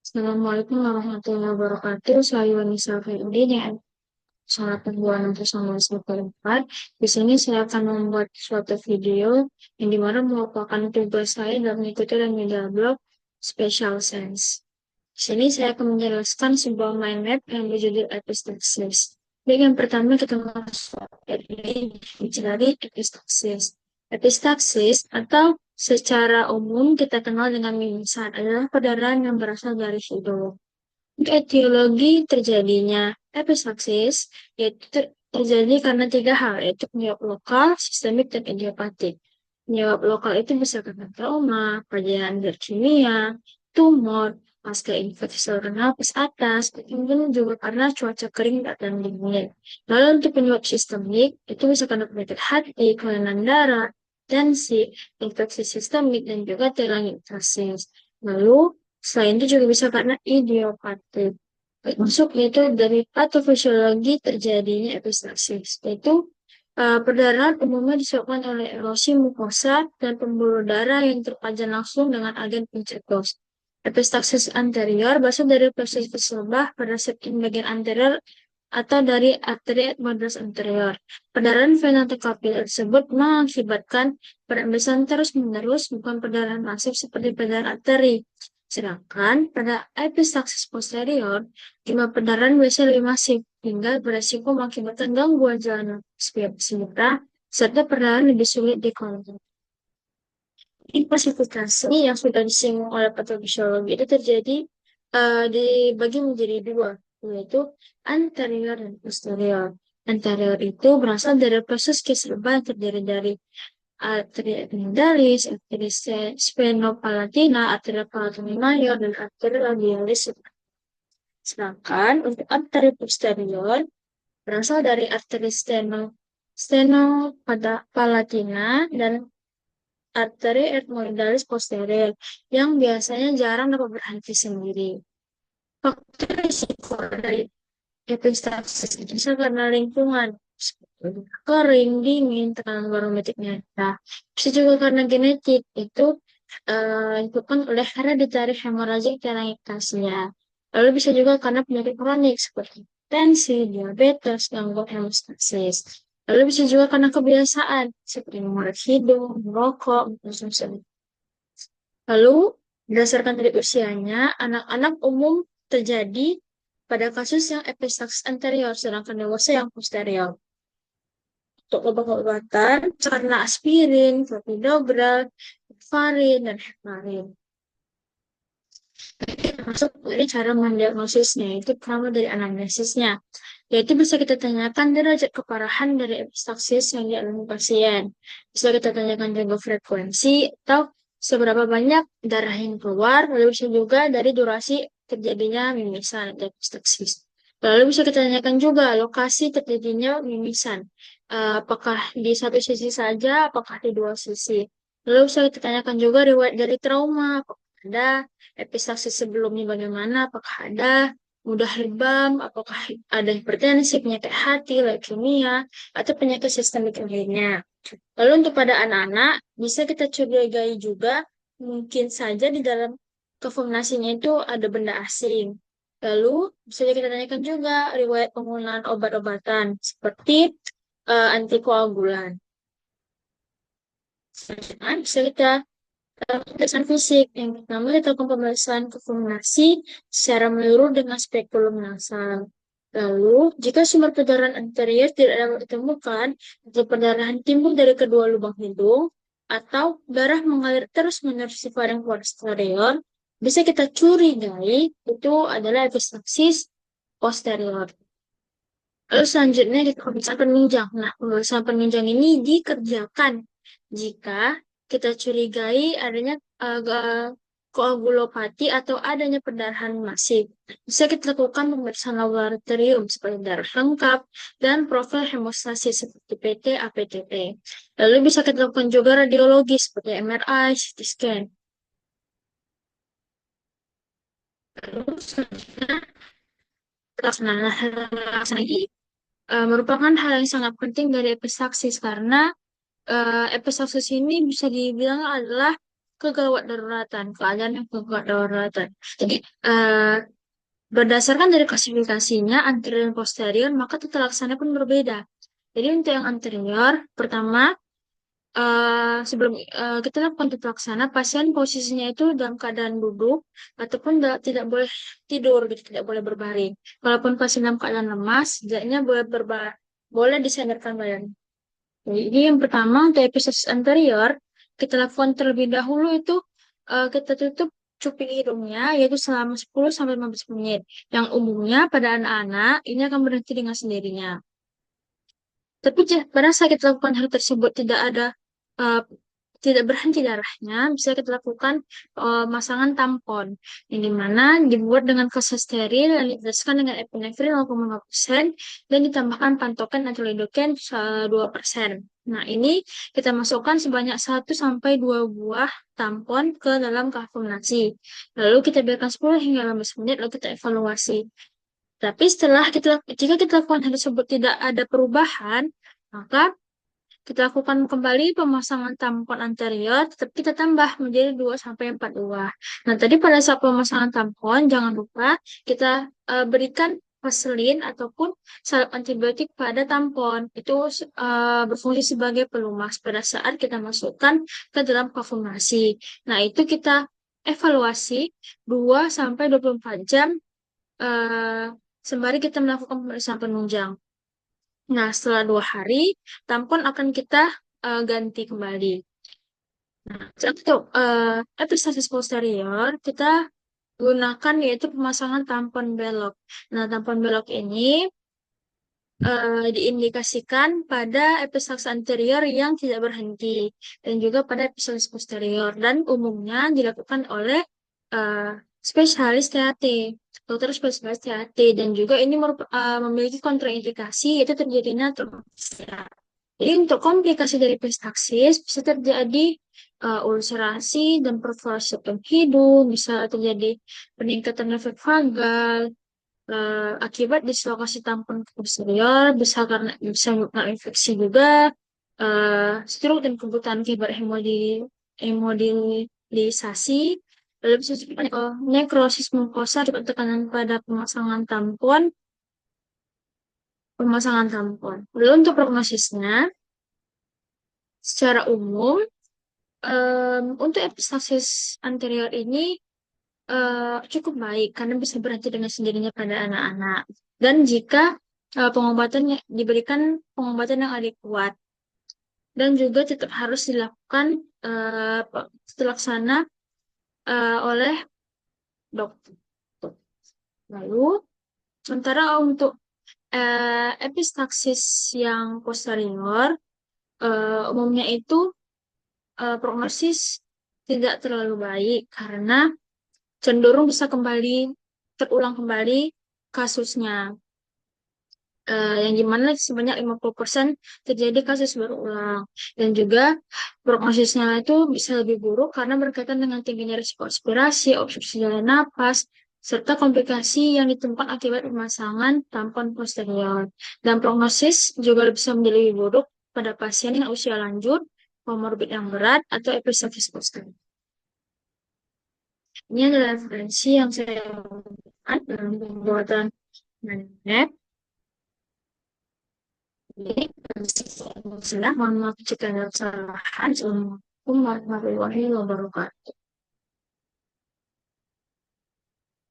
Assalamualaikum warahmatullahi wabarakatuh. Saya Wanisa Ferdi dengan salah pembuatan bersama keempat. Di sini saya akan membuat suatu video yang dimana merupakan tugas saya dalam mengikuti dan media blog Special Sense. Di sini saya akan menjelaskan sebuah mind map yang berjudul epistaxis. Baik, yang pertama kita masuk dicari epistaxis. Epistaxis atau secara umum kita kenal dengan mimisan adalah perdarahan yang berasal dari hidung. Untuk etiologi terjadinya epistaxis yaitu terjadi karena tiga hal, yaitu penyebab lokal, sistemik, dan idiopatik. Penyebab lokal itu bisa karena trauma, perjalanan berkimia, tumor, pasca infeksi saluran nafas atas, mungkin juga karena cuaca kering dan dingin. Lalu untuk penyebab sistemik, itu bisa karena penyakit hati, kelainan darah, tensi, infeksi sistemik, dan juga telangitis. Lalu, selain itu juga bisa karena idiopatik. Masuk yaitu dari patofisiologi terjadinya epistaxis, yaitu perdarahan umumnya disebabkan oleh erosi mukosa dan pembuluh darah yang terpajan langsung dengan agen pencetus. Epistaxis anterior berasal dari proses lebah pada septum bagian anterior atau dari arteri ethmoides anterior. Perdarahan vena atau kapiler tersebut mengakibatkan perembesan terus-menerus, bukan perdarahan masif seperti perdarahan arteri. Sedangkan pada epistaxis posterior, jumlah perdarahan biasanya lebih masif, hingga beresiko mengakibatkan gangguan jalan nafas serta perdarahan lebih sulit dikontrol. Klasifikasi yang sudah disinggung oleh patofisiologi itu terjadi dibagi menjadi dua, yaitu anterior dan posterior. Anterior itu berasal dari proses keserba yang terdiri dari arteri epidalis, arteri sphenopalatina, arteri palatini mayor, dan arteri radialis. Sedangkan untuk arteri posterior berasal dari arteri stenopalatina dan arteri ethmoidalis posterior yang biasanya jarang dapat berhenti sendiri. Faktor risiko dari epistaxis bisa karena lingkungan, seperti kering, dingin, tekanan barometrik nyata. Bisa juga karena genetik, itu kan oleh hereditary hemorrhagic telangiectasia. Lalu bisa juga karena penyakit kronik seperti tensi, diabetes, gangguan hemostasis. Lalu bisa juga karena kebiasaan seperti mengoret hidung, merokok, mengkonsumsi. Lalu berdasarkan dari usianya, anak-anak umum terjadi pada kasus yang epistaxis anterior, sedangkan dewasa yang posterior. Untuk obat-obatan karena aspirin, clopidogrel, warfarin, dan heparin. Termasuk dari cara mendiagnosisnya, itu pertama dari anamnesisnya. Yaitu bisa kita tanyakan derajat keparahan dari epistaxis yang dialami pasien. Bisa kita tanyakan juga frekuensi atau seberapa banyak darah yang keluar, lalu bisa juga dari durasi terjadinya mimisan atau epistaxis. Lalu bisa kita tanyakan juga lokasi terjadinya mimisan. Apakah di satu sisi saja, apakah di dua sisi. Lalu bisa kita tanyakan juga riwayat dari trauma, apakah ada epistaxis sebelumnya bagaimana, apakah ada mudah lebam, apakah ada hipertensi, penyakit hati, leukemia, atau penyakit sistemik lainnya. Lalu untuk pada anak-anak, bisa kita curigai juga mungkin saja di dalam kefumnasinya itu ada benda asing. Lalu bisa kita tanyakan juga riwayat penggunaan obat-obatan seperti antikoagulan. Selanjutnya bisa kita pemeriksaan fisik. Yang pertama kita lakukan pemeriksaan kefumnasi secara menyeluruh dengan spekulum nasal. Lalu, jika sumber perdarahan anterior tidak dapat ditemukan, atau perdarahan timbul dari kedua lubang hidung, atau darah mengalir terus-menerus di faring posterior, bisa kita curigai itu adalah epistaxis posterior. Lalu selanjutnya kita pemeriksaan penunjang. Nah, pemeriksaan penunjang ini dikerjakan jika kita curigai adanya koagulopati atau adanya perdarahan masif. Bisa kita lakukan pemeriksaan laboratorium seperti darah lengkap dan profil hemostasis seperti PT, APTT. Lalu bisa kita lakukan juga radiologi seperti MRI, CT scan. Lalu selanjutnya pelaksanaan ini merupakan hal yang sangat penting dari epistaxis karena epistaxis ini bisa dibilang adalah kegawat daruratan, keadaan yang kegawat daruratan. Jadi eh, berdasarkan dari klasifikasinya anterior dan posterior, maka tata laksana pun berbeda. Jadi untuk yang anterior, pertama sebelum kita lakukan tata laksana, pasien posisinya itu dalam keadaan duduk ataupun tidak boleh tidur, gitu, tidak boleh berbaring. Walaupun pasien dalam keadaan lemas, setidaknya boleh disandarkan badan. Jadi yang pertama untuk episodes anterior, kita lakukan terlebih dahulu itu kita tutup cuping hidungnya yaitu selama 10 sampai 15 menit. Yang umumnya pada anak-anak ini akan berhenti dengan sendirinya. Tapi pada saat kita lakukan hal tersebut uh, tidak berhenti darahnya, bisa kita lakukan pemasangan tampon, yang dimana dibuat dengan kasus steril, yang diteteskan dengan epinefrin 0,5% dan ditambahkan pantoken atau lidoken 2%. Nah, ini kita masukkan sebanyak 1 sampai 2 buah tampon ke dalam kafum nasi. Lalu kita biarkan 10 hingga 15 menit, lalu kita evaluasi. Tapi jika kita lakukan hal tersebut tidak ada perubahan, maka kita lakukan kembali pemasangan tampon anterior, tetap kita tambah menjadi 2 sampai 4 buah. Nah, tadi pada saat pemasangan tampon, jangan lupa kita berikan vaselin ataupun salep antibiotik pada tampon. Itu berfungsi sebagai pelumas pada saat kita masukkan ke dalam kafumasi. Nah, itu kita evaluasi 2 sampai 24 jam eh, sembari kita melakukan pemeriksaan penunjang. Nah, setelah 2 hari, tampon akan kita ganti kembali. Nah, untuk epistasis posterior, kita gunakan yaitu pemasangan tampon belok. Nah, tampon belok ini diindikasikan pada epistasis anterior yang tidak berhenti dan juga pada epistasis posterior dan umumnya dilakukan oleh eh, spesialis THT, dokter spesialis THT dan juga ini memiliki kontraindikasi yaitu terjadinya trombositopenia. Jadi untuk komplikasi dari epistaxis bisa terjadi ulcerasi dan perforasi septum hidung, bisa terjadi peningkatan efek vagal, akibat dislokasi tampon posterior bisa karena infeksi juga, stroke dan kebutaan akibat hemodialisasi, lalu bisa juga nekrosis mukosa akibat tekanan pada pemasangan tampon. Lalu untuk prognosisnya, secara umum untuk epistasis anterior ini cukup baik karena bisa berhenti dengan sendirinya pada anak-anak. Dan jika diberikan pengobatan yang adekuat dan juga tetap harus dilakukan terlaksana oleh dokter. Lalu, sementara untuk epistaxis yang posterior, umumnya itu prognosis tidak terlalu baik karena cenderung bisa terulang kembali kasusnya. Yang dimana sebanyak 50% terjadi kasus berulang. Dan juga prognosisnya itu bisa lebih buruk karena berkaitan dengan tingginya risiko aspirasi, obstruksi jalan napas, serta komplikasi yang ditemukan akibat pemasangan tampon posterior. Dan prognosis juga bisa menjadi lebih buruk pada pasien yang usia lanjut, komorbid yang berat, atau epistaxis posterior. Ini adalah referensi yang saya buat dalam pembuatan manuskrip. Jadi, sudah mohon maaf jika ada kesalahan. Assalamualaikum warahmatullahi wabarakatuh.